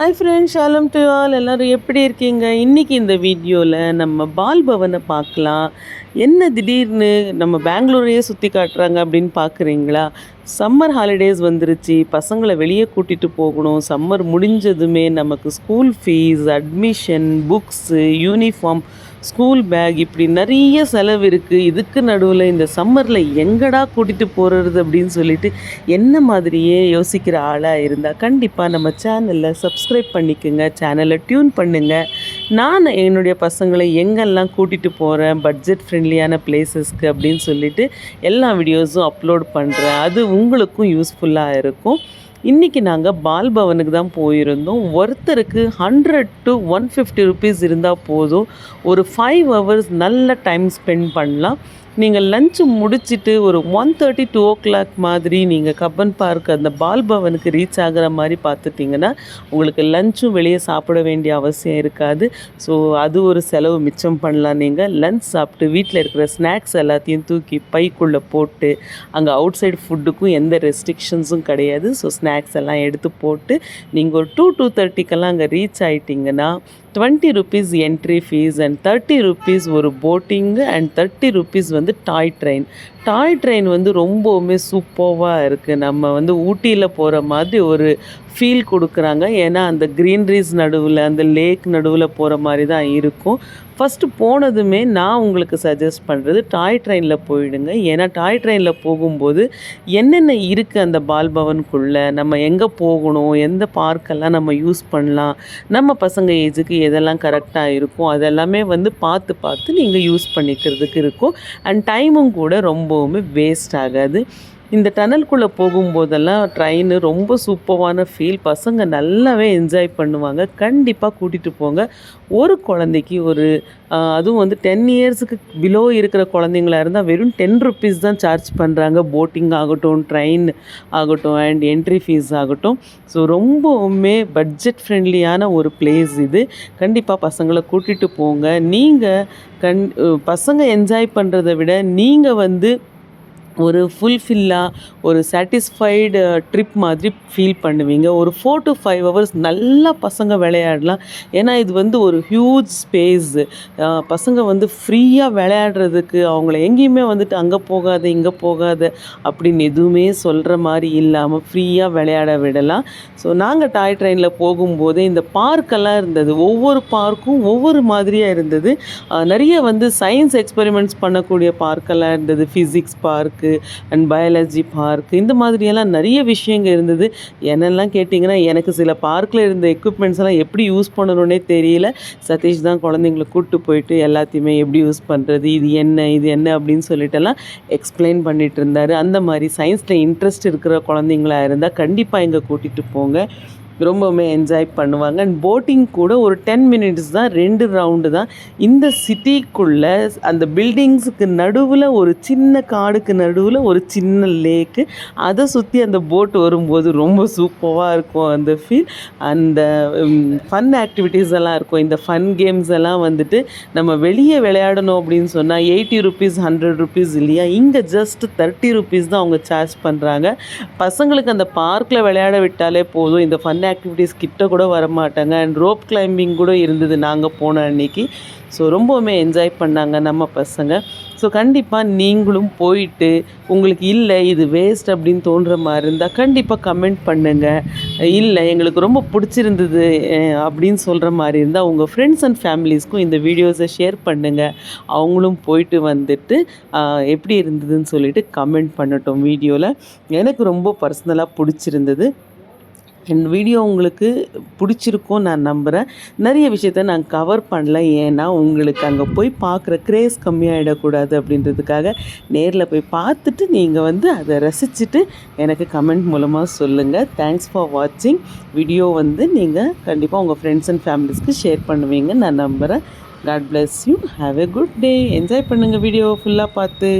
Hi friends, shalom to all. எல்லோரும் எப்படி இருக்கீங்க? இன்றைக்கி இந்த வீடியோவில் நம்ம பால் பவனை பார்க்கலாம். என்ன திடீர்னு நம்ம பெங்களூரையே சுற்றி காட்டுறாங்க அப்படின்னு பார்க்குறீங்களா? சம்மர் ஹாலிடேஸ் வந்துருச்சு, பசங்களை வெளியே கூட்டிகிட்டு போகணும். சம்மர் முடிஞ்சதுமே நமக்கு school fees, admission, books, uniform, school bag, இப்படி நிறைய செலவு இருக்குது. இதுக்கு நடுவில் இந்த சம்மரில் எங்கடா கூட்டிகிட்டு போகிறது அப்படின்னு சொல்லிட்டு என்ன மாதிரியே யோசிக்கிற ஆளாக இருந்தால் கண்டிப்பாக நம்ம சேனலில் சப்ஸ்கிரைப் பண்ணிக்கோங்க, சேனலை டியூன் பண்ணுங்கள். நான் என்னுடைய பசங்களை எங்கெல்லாம் கூட்டிகிட்டு போகிறேன் பட்ஜெட் ஃப்ரெண்ட்லியான பிளேசஸ்க்கு அப்படின்னு சொல்லிட்டு எல்லா வீடியோஸும் அப்லோட் பண்ணுறேன். அது உங்களுக்கும் யூஸ்ஃபுல்லாக இருக்கும். இன்றைக்கி நாங்கள் பால் பவனுக்கு தான் போயிருந்தோம். ஒருத்தருக்கு 100 to 150 ருபீஸ் இருந்தால் போதும். ஒரு 5 hours நல்ல டைம் ஸ்பெண்ட் பண்ணலாம். நீங்கள் லஞ்சு முடிச்சுட்டு ஒரு 1:30 2 o'clock மாதிரி நீங்கள் கப்பன் பார்க் அந்த பால் பவனுக்கு ரீச் ஆகிற மாதிரி பார்த்துட்டிங்கன்னா உங்களுக்கு லஞ்சும் வெளியே சாப்பிட வேண்டிய அவசியம் இருக்காது. ஸோ அது ஒரு செலவு மிச்சம் பண்ணலாம். நீங்கள் லஞ்ச் சாப்பிட்டு வீட்டில் இருக்கிற ஸ்நாக்ஸ் எல்லாத்தையும் தூக்கி பைக்குள்ளே போட்டு, அங்கே அவுட் சைடு ஃபுட்டுக்கும் எந்த ரெஸ்ட்ரிக்ஷன்ஸும் கிடையாது. ஸோ ஸ்நாக்ஸ் எல்லாம் எடுத்து போட்டு நீங்கள் ஒரு 2:30 அங்கே ரீச் ஆகிட்டிங்கன்னா 20 rupees entry fees and 30 rupees ஒரு போட்டிங்கு and 30 rupees toy train. Toy train ரொம்பவுமே சூப்பராக இருக்குது. நம்ம ஊட்டியில் போகிற மாதிரி ஒரு ஃபீல் கொடுக்குறாங்க. ஏன்னா அந்த க்ரீனரிஸ் நடுவில், அந்த லேக் நடுவில் போகிற மாதிரி தான் இருக்கும். ஃபஸ்ட்டு போனதுமே நான் உங்களுக்கு சஜஸ்ட் பண்ணுறது டாய் ட்ரெயினில் போயிடுங்க. ஏன்னா டாய் ட்ரெயினில் போகும்போது என்னென்ன இருக்குது அந்த பால் பவனுக்குள்ளே, நம்ம எங்கே போகணும், எந்த பார்க்கெல்லாம் நம்ம யூஸ் பண்ணலாம், நம்ம பசங்க ஏஜுக்கு எதெல்லாம் கரெக்டாக இருக்கும், அதெல்லாமே பார்த்து நீங்கள் யூஸ் பண்ணிக்கிறதுக்கு இருக்கும். அண்ட் டைமும் கூட ரொம்பவுமே வேஸ்ட் ஆகாது. இந்த டனலுக்குள்ளே போகும்போதெல்லாம் ட்ரெயின் ரொம்ப சூப்பரான ஃபீல். பசங்க நல்லாவே என்ஜாய் பண்ணுவாங்க. கண்டிப்பாக கூட்டிகிட்டு போங்க. ஒரு குழந்தைக்கு அதுவும் 10 இயர்ஸுக்கு பிலோ இருக்கிற குழந்தைங்களா இருந்தால் வெறும் 10 ருபீஸ் தான் சார்ஜ் பண்ணுறாங்க. போட்டிங் ஆகட்டும், ட்ரெயின் ஆகட்டும் அண்ட் என்ட்ரி ஃபீஸ் ஆகட்டும். ஸோ ரொம்பவுமே பட்ஜெட் ஃப்ரெண்ட்லியான ஒரு பிளேஸ் இது. கண்டிப்பாக பசங்களை கூட்டிகிட்டு போங்க. நீங்கள் பசங்க என்ஜாய் பண்ணுறதை விட நீங்கள் ஒரு ஃபுல்ஃபில்லாக ஒரு சாட்டிஸ்ஃபைடு ட்ரிப் மாதிரி ஃபீல் பண்ணுவீங்க. ஒரு 4 to 5 hours நல்லா பசங்க விளையாடலாம். ஏன்னா இது ஒரு ஹியூஜ் ஸ்பேஸு. பசங்க ஃப்ரீயாக விளையாடுறதுக்கு அவங்கள எங்கேயுமே அங்கே போகாத இங்கே போகாத அப்படின்னு எதுவுமே சொல்கிற மாதிரி இல்லாமல் ஃப்ரீயாக விளையாட விடலாம். ஸோ நாங்கள் டாய் ட்ரெயினில் போகும்போது இந்த பார்க்கெல்லாம் இருந்தது. ஒவ்வொரு பார்க்கும் ஒவ்வொரு மாதிரியாக இருந்தது. நிறைய சயின்ஸ் எக்ஸ்பெரிமெண்ட்ஸ் பண்ணக்கூடிய பார்க்கெல்லாம் இருந்தது. Physics park and biology park, இந்த மாதிரியெல்லாம் நிறைய விஷயங்கள் இருந்தது. என்னெல்லாம் கேட்டிங்கன்னா எனக்கு சில பார்க்கில் இருந்த எக்யூப்மெண்ட்ஸ் எல்லாம் எப்படி யூஸ் பண்ணணுன்னே தெரியல. சதீஷ் தான் குழந்தைங்களை கூப்பிட்டு போயிட்டு எல்லாத்தையுமே எப்படி யூஸ் பண்ணுறது, இது என்ன அப்படின்னு சொல்லிட்டெல்லாம் எக்ஸ்பிளைன் பண்ணிகிட்டு இருந்தார். அந்த மாதிரி சயின்ஸில் இன்ட்ரெஸ்ட் இருக்கிற குழந்தைங்களா இருந்தால் கண்டிப்பாக இங்கே கூட்டிகிட்டு போங்க. ரொம்பவுமே என்ஜாய் பண்ணுவாங்க. அண்ட் போட்டிங் கூட ஒரு 10 minutes தான், 2 ரவுண்டு தான். இந்த சிட்டிக்குள்ளே அந்த பில்டிங்ஸுக்கு நடுவில் ஒரு சின்ன காடுக்கு நடுவில் ஒரு சின்ன லேக்கு, அதை சுற்றி அந்த போட் வரும்போது ரொம்ப சூப்பராக இருக்கும் அந்த ஃபீல். அந்த ஃபன் ஆக்டிவிட்டீஸ் எல்லாம் இருக்கும். இந்த ஃபன் கேம்ஸ் எல்லாம் நம்ம வெளியே விளையாடணும் அப்படின்னு சொன்னால் 80 ருபீஸ் 100 ருபீஸ் இல்லையா, இங்கே ஜஸ்ட் 30 ருபீஸ் தான் அவங்க சார்ஜ் பண்ணுறாங்க. பசங்களுக்கு அந்த பார்க்கில் விளையாட விட்டாலே போதும். இந்த ஃபன் ஆக்டிவிட்டீஸ் கிட்ட கூட வரமாட்டாங்க. அண்ட் ரோப் கிளைம்பிங் கூட இருந்தது நாங்கள் போன அன்னைக்கு. ஸோ ரொம்பவுமே என்ஜாய் பண்ணாங்க நம்ம பசங்க. ஸோ கண்டிப்பாக நீங்களும் போயிட்டு உங்களுக்கு இல்லை இது வேஸ்ட் அப்படின்னு தோன்ற மாதிரி இருந்தால் கண்டிப்பாக கமெண்ட் பண்ணுங்கள். இல்லை எங்களுக்கு ரொம்ப பிடிச்சிருந்தது அப்படின்னு சொல்கிற மாதிரி இருந்தால் உங்கள் ஃப்ரெண்ட்ஸ் அண்ட் ஃபேமிலிஸ்க்கும் இந்த வீடியோஸை ஷேர் பண்ணுங்கள். அவங்களும் போயிட்டு எப்படி இருந்ததுன்னு சொல்லிட்டு கமெண்ட் பண்ணட்டும் வீடியோவில். எனக்கு ரொம்ப பர்சனலாக பிடிச்சிருந்தது. என் வீடியோ உங்களுக்கு பிடிச்சிருக்கும் நான் நம்புகிறேன். நிறைய விஷயத்த நான் கவர் பண்ணல. ஏன்னா உங்களுக்கு அங்கே போய் பார்க்குற கிரேஸ் கம்மியாகிடக்கூடாது அப்படின்றதுக்காக நேரில் போய் பார்த்துட்டு நீங்கள் அதை ரசிச்சுட்டு எனக்கு கமெண்ட் மூலமாக சொல்லுங்கள். தேங்க்ஸ் ஃபார் வாட்சிங். வீடியோ நீங்கள் கண்டிப்பாக உங்கள் ஃப்ரெண்ட்ஸ் அண்ட் ஃபேமிலிஸ்க்கு ஷேர் பண்ணுவீங்க நான் நம்புகிறேன். God bless you. Have a good day. Enjoy பண்ணுங்கள் வீடியோ ஃபுல்லாக பார்த்து.